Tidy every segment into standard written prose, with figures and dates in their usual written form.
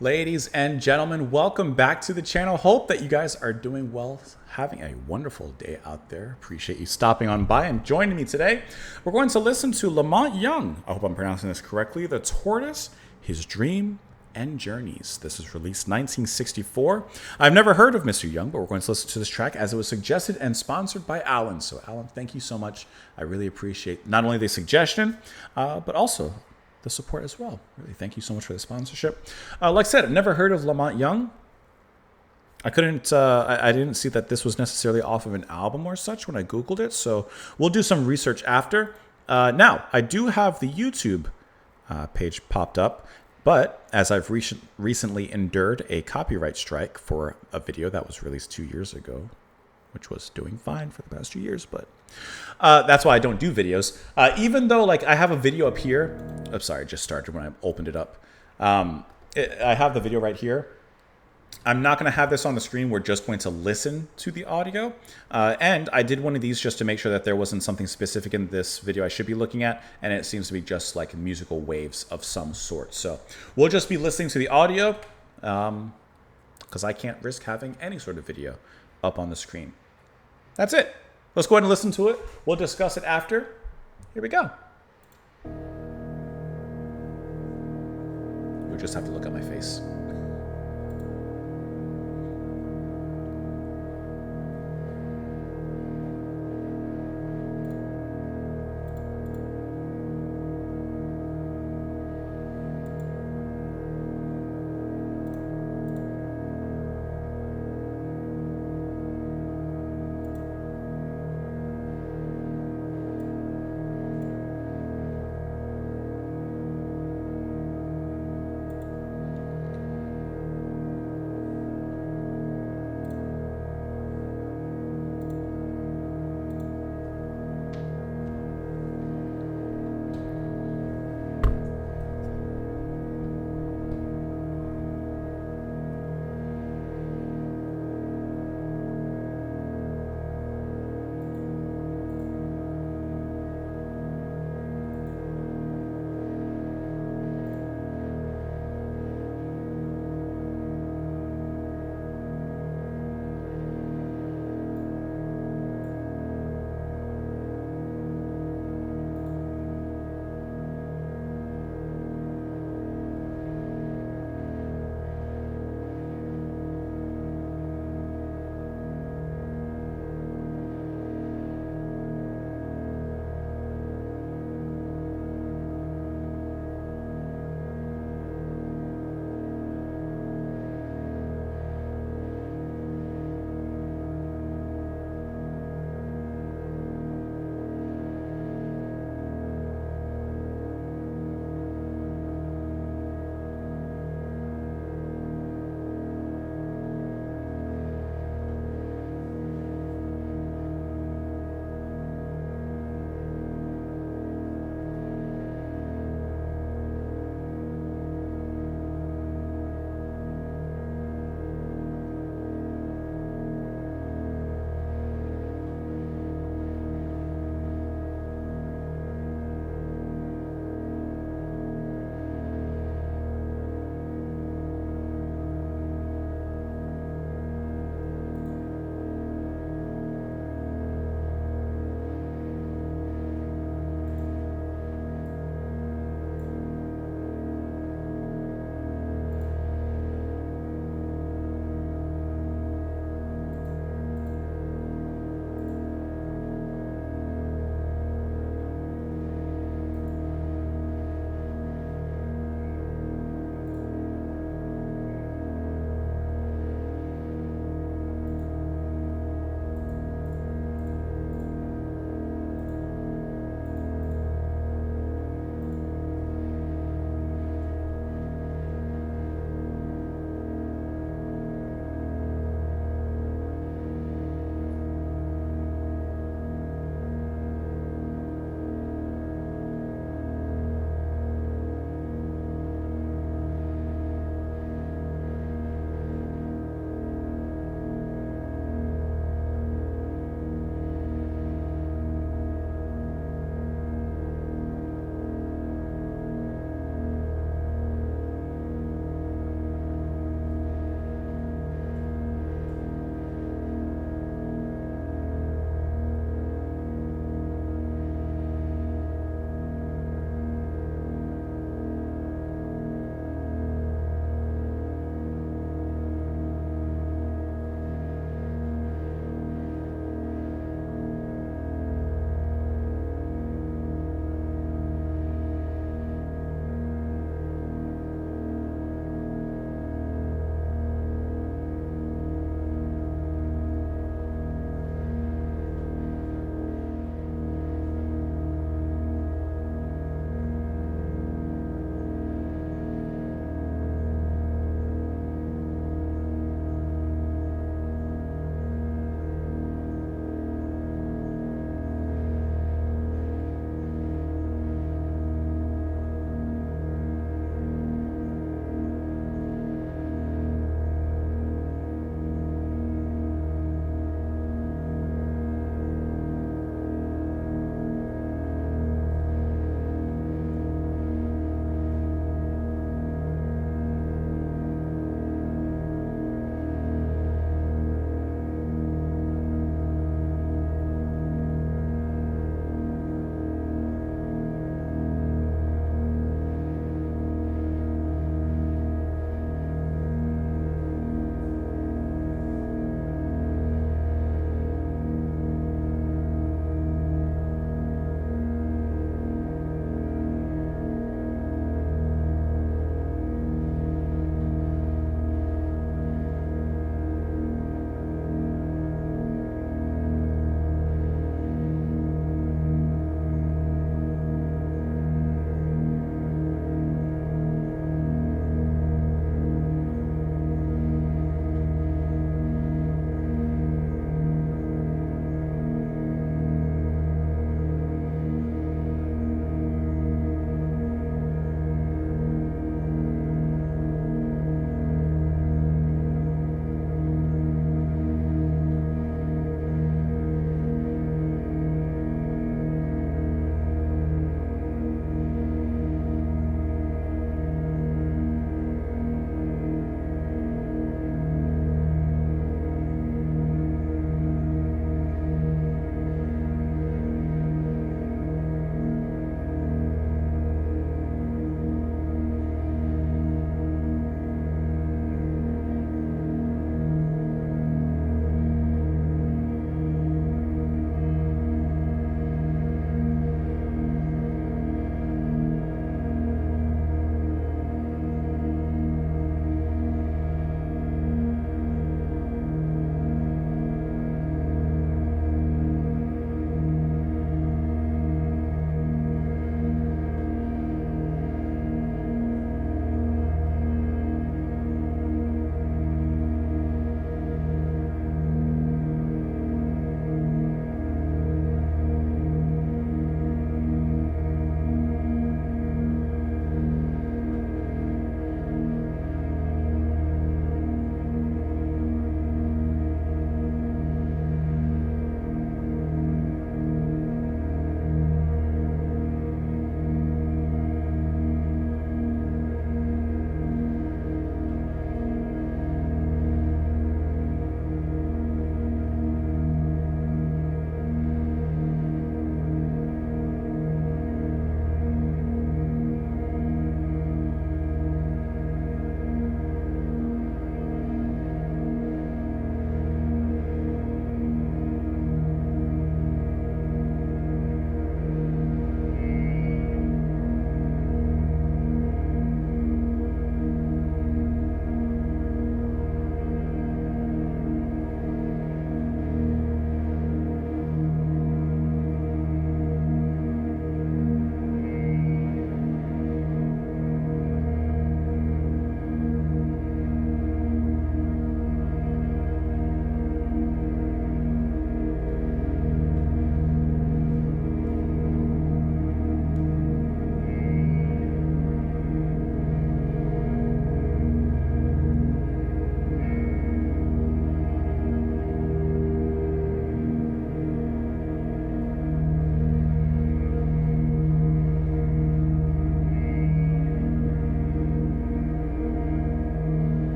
Ladies and gentlemen, welcome back to the channel. Hope that you guys are doing well, having a wonderful day out there. Appreciate you stopping on by and joining me today. We're going to listen to Lamont Young, I hope I'm pronouncing this correctly, The Tortoise, His Dream and Journeys. This is released 1964. I've never heard of Mr. Young, but we're going to listen to this track as it was suggested and sponsored by Alan. So Alan, thank you so much. I really appreciate not only the suggestion, but also the support as well. Really, thank you so much for the sponsorship. Like I said, I've never heard of Lamont Young. I didn't see that this was necessarily off of an album or such when I Googled it. So we'll do some research after. Now, I do have the YouTube page popped up, but as I've recently endured a copyright strike for a video that was released 2 years ago, which was doing fine for the past 2 years, but that's why I don't do videos. Even though, like, I have a video up here. I'm sorry, it just started when I opened it up. I have the video right here. I'm not going to have this on the screen. We're just going to listen to the audio. And I did one of these just to make sure that there wasn't something specific in this video I should be looking at. And it seems to be just like musical waves of some sort. So we'll just be listening to the audio because I can't risk having any sort of video up on the screen. That's it. Let's go ahead and listen to it. We'll discuss it after. Here we go. You'll just have to look at my face.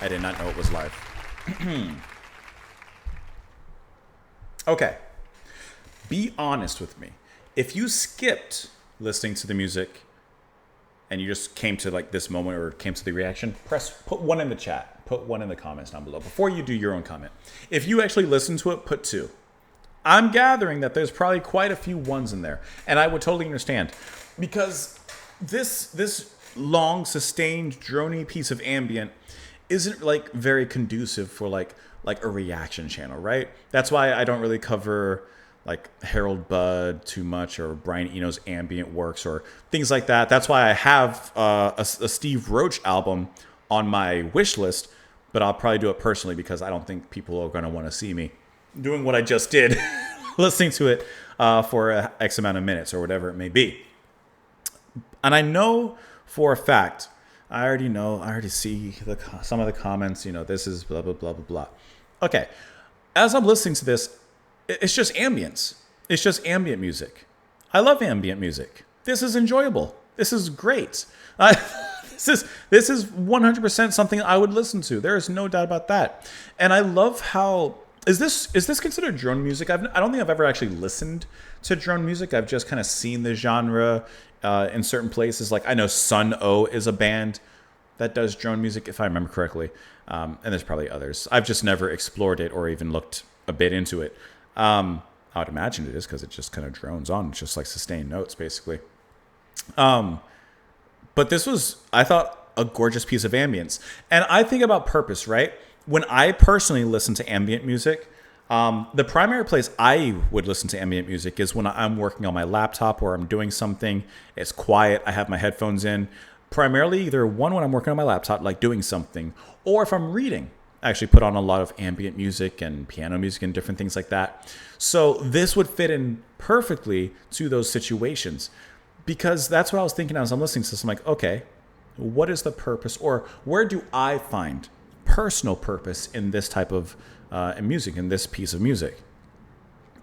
I did not know it was live. Okay. Be honest with me. If you skipped listening to the music and you just came to like this moment or came to the reaction, put 1 in the chat. Put 1 in the comments down below before you do your own comment. If you actually listened to it, put 2. I'm gathering that there's probably quite a few 1s in there, and I would totally understand because this long, sustained, drony piece of ambient isn't like very conducive for like a reaction channel, right? That's why I don't really cover like Harold Budd too much or Brian Eno's ambient works or things like that. That's why I have a Steve Roach album on my wish list, but I'll probably do it personally because I don't think people are going to want to see me doing what I just did, listening to it for X amount of minutes or whatever it may be. And I know for a fact, I already see some of the comments, this is blah, blah, blah, blah, blah. Okay, as I'm listening to this, it's just ambience. It's just ambient music. I love ambient music. This is enjoyable. This is great. This is 100% something I would listen to. There is no doubt about that. And I love how is this considered drone music? I don't think I've ever actually listened to drone music. I've just kind of seen the genre in certain places. Like I know Sun O is a band that does drone music, if I remember correctly. And there's probably others. I've just never explored it or even looked a bit into it. I would imagine it is because it just kind of drones on. It's just like sustained notes, basically. But this was, I thought, a gorgeous piece of ambience. And I think about purpose, right? When I personally listen to ambient music, the primary place I would listen to ambient music is when I'm working on my laptop or I'm doing something. It's quiet. I have my headphones in. Primarily either one when I'm working on my laptop, like doing something, or if I'm reading. I actually put on a lot of ambient music and piano music and different things like that. So this would fit in perfectly to those situations because that's what I was thinking as I'm listening to this. I'm like, okay, what is the purpose or where do I find personal purpose in this type of music, in this piece of music?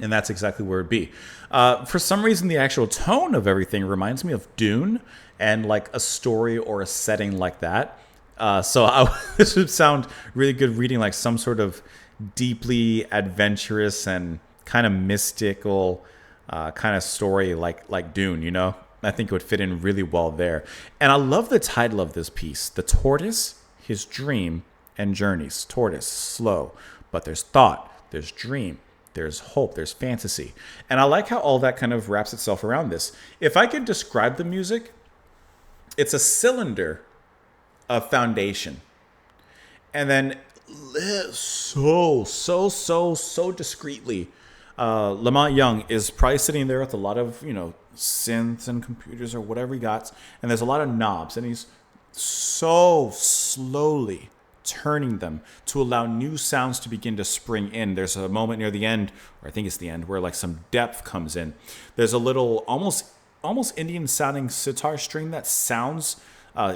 And that's exactly where it'd be. For some reason, the actual tone of everything reminds me of Dune and like a story or a setting like that. This would sound really good reading like some sort of deeply adventurous and kind of mystical kind of story like Dune, I think it would fit in really well there. And I love the title of this piece, The Tortoise, His Dream and Journeys. Tortoise, slow, but there's thought, there's dream, there's hope, there's fantasy. And I like how all that kind of wraps itself around this. If I could describe the music, it's a cylinder of foundation. And then so discreetly, Lamont Young is probably sitting there with a lot of, synths and computers or whatever he got. And there's a lot of knobs. And he's so slowly turning them to allow new sounds to begin to spring in. There's a moment near the end, or I think it's the end, where like some depth comes in. There's a little almost Indian sounding sitar string that sounds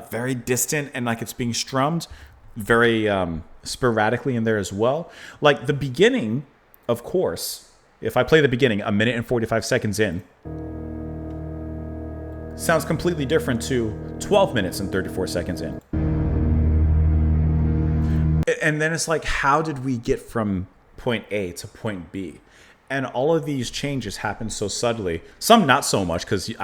very distant and like it's being strummed very sporadically in there as well. Like the beginning, of course, if I play the beginning, 1 minute and 45 seconds in, sounds completely different to 12 minutes and 34 seconds in. And then it's like, how did we get from point A to point B? And all of these changes happen so subtly. Some not so much because you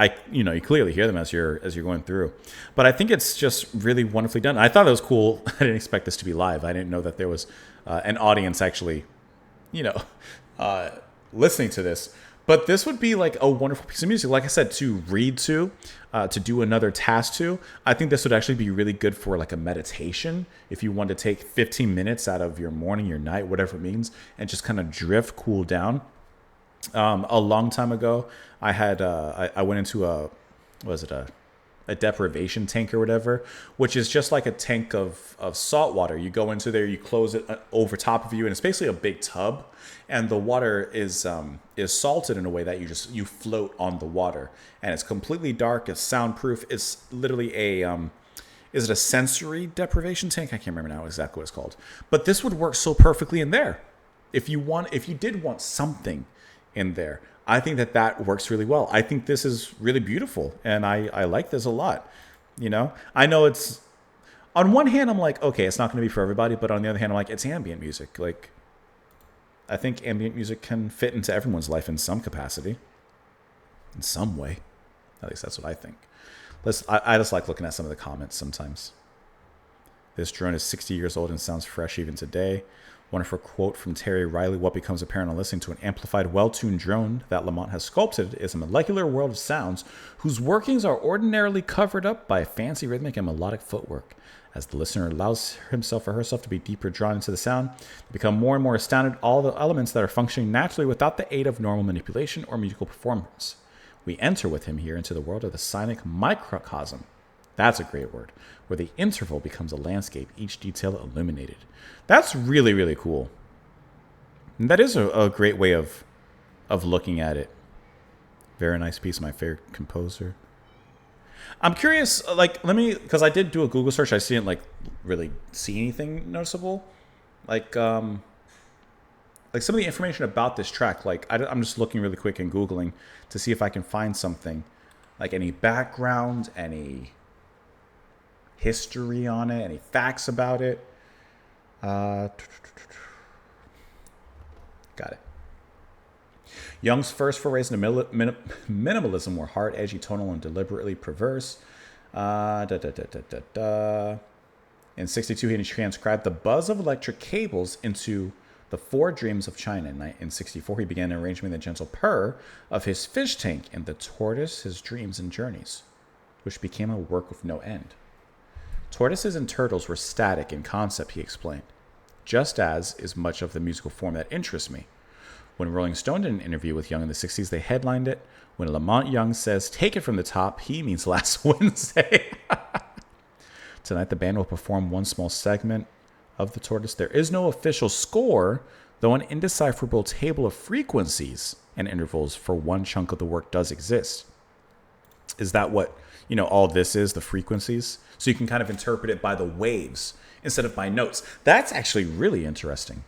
clearly hear them as you're going through. But I think it's just really wonderfully done. I thought it was cool. I didn't expect this to be live. I didn't know that there was an audience actually, listening to this. But this would be like a wonderful piece of music. Like I said, to read to do another task to. I think this would actually be really good for like a meditation. If you want to take 15 minutes out of your morning, your night, whatever it means, and just kind of drift, cool down. A long time ago, I had I went into a deprivation tank or whatever, which is just like a tank of salt water. You go into there, you close it over top of you, and it's basically a big tub, and the water is salted in a way that you float on the water, and it's completely dark. It's soundproof. It's literally is it a sensory deprivation tank? I can't remember now exactly what it's called, but this would work so perfectly in there. If you did want something in there, I think that works really well. I think this is really beautiful, and I like this a lot. I know on one hand, I'm like, okay, it's not going to be for everybody. But on the other hand, I'm like, it's ambient music. Like, I think ambient music can fit into everyone's life in some capacity, in some way. At least that's what I think. I just like looking at some of the comments sometimes. This drone is 60 years old and sounds fresh even today. Wonderful quote from Terry Riley. What becomes apparent on listening to an amplified, well-tuned drone that Lamont has sculpted is a molecular world of sounds whose workings are ordinarily covered up by fancy rhythmic and melodic footwork. As the listener allows himself or herself to be deeper drawn into the sound, they become more and more astounded all the elements that are functioning naturally without the aid of normal manipulation or musical performance. We enter with him here into the world of the sonic microcosm. That's a great word, where the interval becomes a landscape, each detail illuminated. That's really, really cool. And that is a great way of looking at it. Very nice piece, my favorite composer. I'm curious, like, because I did do a Google search, I didn't, like, really see anything noticeable. Like some of the information about this track, like, I'm just looking really quick and Googling to see if I can find something. Like, any background, any history on it, any facts about it. Got it. Young's first forays into minimalism were hard, edgy, tonal, and deliberately perverse. In '62, he transcribed the buzz of electric cables into the Four Dreams of China. In '64, he began arranging the gentle purr of his fish tank in the Tortoise, His Dreams and Journeys, which became a work of no end. Tortoises and turtles were static in concept, he explained, just as is much of the musical form that interests me. When Rolling Stone did an interview with Young in the 60s, they headlined it, "When Lamont Young says, 'take it from the top,' he means last Wednesday." Tonight, the band will perform one small segment of the Tortoise. There is no official score, though an indecipherable table of frequencies and intervals for one chunk of the work does exist. Is that what, all this is, the frequencies? So you can kind of interpret it by the waves instead of by notes. That's actually really interesting.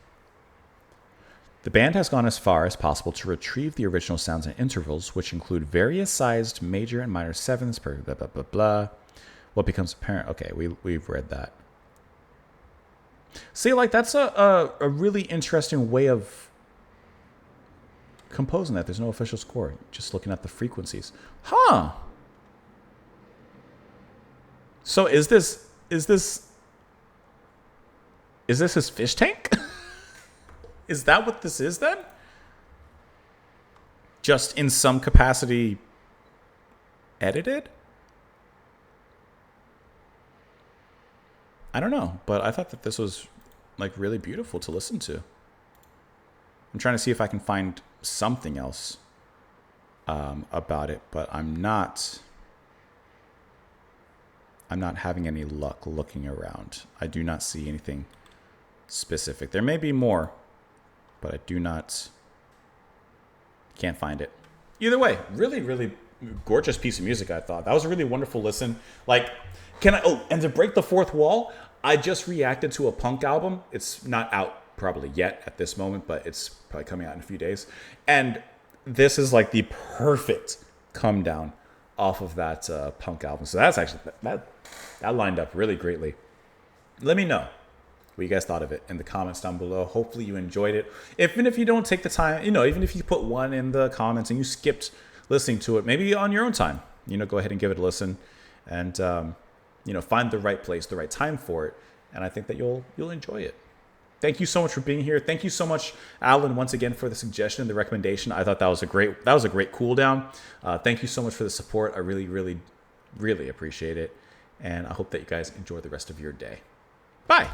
The band has gone as far as possible to retrieve the original sounds and intervals, which include various sized major and minor sevenths per blah, blah, blah, blah. What becomes apparent. Okay, we've read that. See, like, that's a really interesting way of composing that. There's no official score. Just looking at the frequencies. Huh. So is this his fish tank? Is that what this is then? Just in some capacity edited? I don't know, but I thought that this was, like, really beautiful to listen to. I'm trying to see if I can find something else about it, but I'm not having any luck looking around. I do not see anything specific. There may be more, but I can't find it. Either way, really, really gorgeous piece of music, I thought. That was a really wonderful listen. Like, and to break the fourth wall, I just reacted to a punk album. It's not out probably yet at this moment, but it's probably coming out in a few days. And this is like the perfect come down off of that punk album. So that's actually, that lined up really greatly. Let me know what you guys thought of it in the comments down below. Hopefully you enjoyed it. Even if you don't take the time, even if you put one in the comments and you skipped listening to it, maybe on your own time, go ahead and give it a listen and, find the right place, the right time for it. And I think that you'll enjoy it. Thank you so much for being here. Thank you so much, Alan, once again for the suggestion and the recommendation. I thought that was a great cool down. Thank you so much for the support. I really, really, really appreciate it. And I hope that you guys enjoy the rest of your day. Bye.